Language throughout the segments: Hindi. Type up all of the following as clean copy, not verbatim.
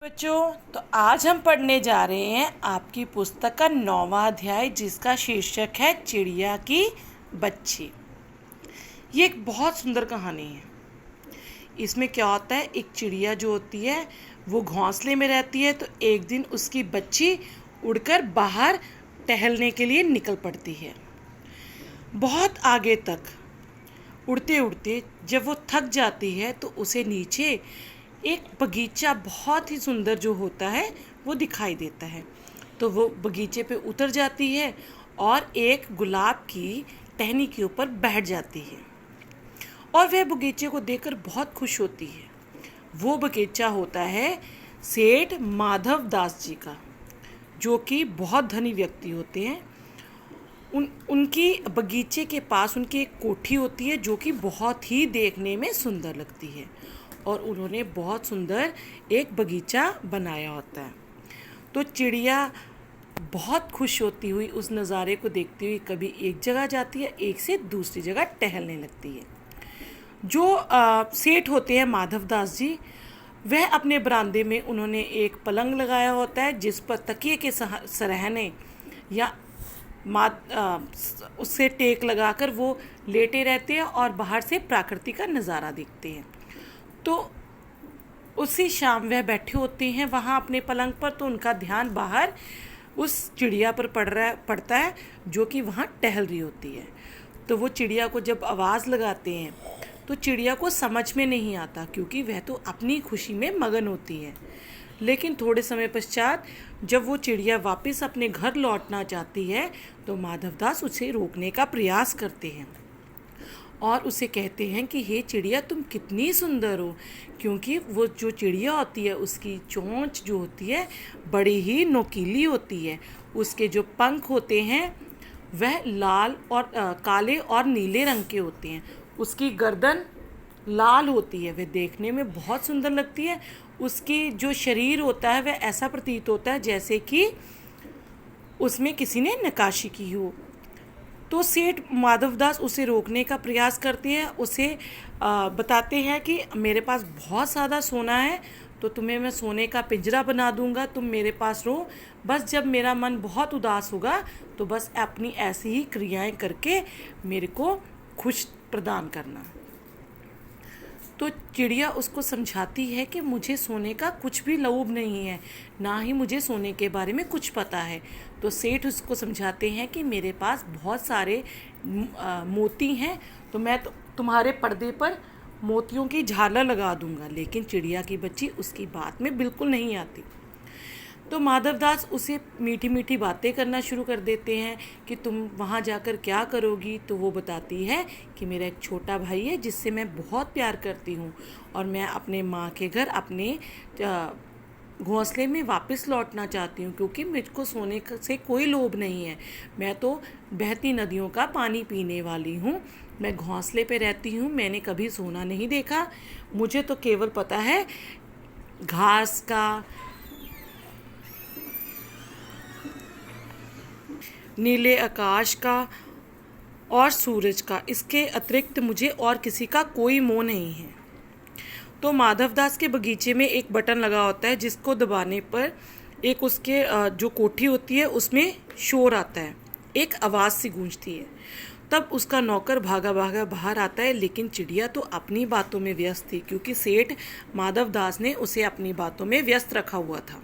बच्चों, तो आज हम पढ़ने जा रहे हैं आपकी पुस्तक का 9वां अध्याय, जिसका शीर्षक है चिड़िया की बच्ची। ये एक बहुत सुंदर कहानी है। इसमें क्या होता है, एक चिड़िया जो होती है वो घोंसले में रहती है। तो एक दिन उसकी बच्ची उड़कर बाहर टहलने के लिए निकल पड़ती है। बहुत आगे तक उड़ते उड़ते जब वो थक जाती है तो उसे नीचे एक बगीचा बहुत ही सुंदर जो होता है वो दिखाई देता है। तो वो बगीचे पे उतर जाती है और एक गुलाब की टहनी के ऊपर बैठ जाती है और वह बगीचे को देखकर बहुत खुश होती है। वो बगीचा होता है सेठ माधव दास जी का, जो कि बहुत धनी व्यक्ति होते हैं। उनकी बगीचे के पास उनकी एक कोठी होती है जो कि बहुत ही देखने में सुंदर लगती है और उन्होंने बहुत सुंदर एक बगीचा बनाया होता है। तो चिड़िया बहुत खुश होती हुई उस नज़ारे को देखती हुई कभी एक जगह जाती है, एक से दूसरी जगह टहलने लगती है। जो सेठ होते हैं माधवदास जी, वह अपने बरामदे में उन्होंने एक पलंग लगाया होता है जिस पर तकिए के सरहने या उससे टेक लगाकर वो लेटे रहते हैं और बाहर से प्रकृति का नज़ारा देखते हैं। तो उसी शाम वह बैठे होते हैं वहाँ अपने पलंग पर, तो उनका ध्यान बाहर उस चिड़िया पर पड़ता है जो कि वहाँ टहल रही होती है। तो वो चिड़िया को जब आवाज़ लगाते हैं तो चिड़िया को समझ में नहीं आता, क्योंकि वह तो अपनी खुशी में मगन होती है। लेकिन थोड़े समय पश्चात जब वो चिड़िया वापस अपने घर लौटना चाहती है तो माधवदास उसे रोकने का प्रयास करते हैं और उसे कहते हैं कि हे चिड़िया, तुम कितनी सुंदर हो। क्योंकि वो जो चिड़िया होती है उसकी चोंच जो होती है बड़ी ही नोकीली होती है। उसके जो पंख होते हैं वह लाल और काले और नीले रंग के होते हैं। उसकी गर्दन लाल होती है, वह देखने में बहुत सुंदर लगती है। उसकी जो शरीर होता है वह ऐसा प्रतीत होता है जैसे कि उसमें किसी ने नक्काशी की हो। तो सेठ माधवदास उसे रोकने का प्रयास करते हैं, उसे बताते हैं कि मेरे पास बहुत ज़्यादा सोना है, तो तुम्हें मैं सोने का पिंजरा बना दूंगा, तुम मेरे पास रहो। बस जब मेरा मन बहुत उदास होगा तो बस अपनी ऐसी ही क्रियाएं करके मेरे को खुश प्रदान करना। तो चिड़िया उसको समझाती है कि मुझे सोने का कुछ भी लोभ नहीं है, ना ही मुझे सोने के बारे में कुछ पता है। तो सेठ उसको समझाते हैं कि मेरे पास बहुत सारे मोती हैं, तो मैं तुम्हारे पर्दे पर मोतियों की झालर लगा दूंगा। लेकिन चिड़िया की बच्ची उसकी बात में बिल्कुल नहीं आती। तो माधवदास उसे मीठी मीठी बातें करना शुरू कर देते हैं कि तुम वहाँ जाकर क्या करोगी। तो वो बताती है कि मेरा एक छोटा भाई है जिससे मैं बहुत प्यार करती हूँ और मैं अपने माँ के घर अपने घोंसले में वापस लौटना चाहती हूँ, क्योंकि मुझको सोने से कोई लोभ नहीं है। मैं तो बहती नदियों का पानी पीने वाली हूँ। मैं घोंसले पे रहती हूँ, मैंने कभी सोना नहीं देखा। मुझे तो केवल पता है घास का, नीले आकाश का और सूरज का। इसके अतिरिक्त मुझे और किसी का कोई मोह नहीं है। तो माधवदास के बगीचे में एक बटन लगा होता है जिसको दबाने पर एक उसके जो कोठी होती है उसमें शोर आता है, एक आवाज़ सी गूंजती है। तब उसका नौकर भागा भागा बाहर आता है, लेकिन चिड़िया तो अपनी बातों में व्यस्त थी, क्योंकि सेठ माधवदास ने उसे अपनी बातों में व्यस्त रखा हुआ था।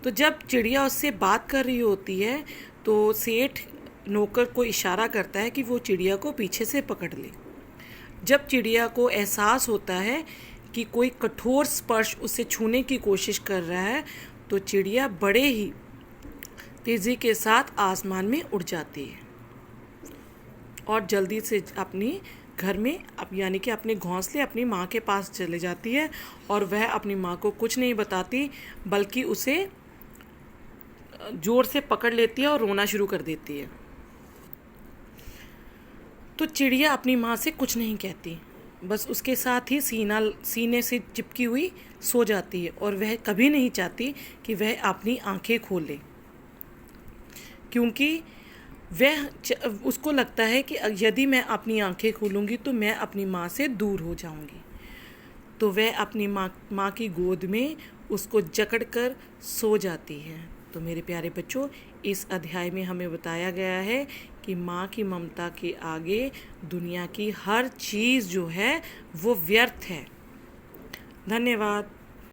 तो जब चिड़िया उससे बात कर रही होती है तो सेठ नौकर को इशारा करता है कि वो चिड़िया को पीछे से पकड़ ले। जब चिड़िया को एहसास होता है कि कोई कठोर स्पर्श उसे छूने की कोशिश कर रहा है तो चिड़िया बड़े ही तेज़ी के साथ आसमान में उड़ जाती है और जल्दी से अपनी घर में यानी कि अपने घोंसले अपनी माँ के पास चले जाती है। और वह अपनी माँ को कुछ नहीं बताती, बल्कि उसे जोर से पकड़ लेती है और रोना शुरू कर देती है। तो चिड़िया अपनी माँ से कुछ नहीं कहती, बस उसके साथ ही सीने से चिपकी हुई सो जाती है और वह कभी नहीं चाहती कि वह अपनी आंखें खोले, क्योंकि उसको लगता है कि यदि मैं अपनी आंखें खोलूँगी तो मैं अपनी माँ से दूर हो जाऊँगी। तो वह अपनी माँ की गोद में उसको जकड़ कर सो जाती है। तो मेरे प्यारे बच्चों, इस अध्याय में हमें बताया गया है कि माँ की ममता के आगे दुनिया की हर चीज़ जो है वो व्यर्थ है। धन्यवाद।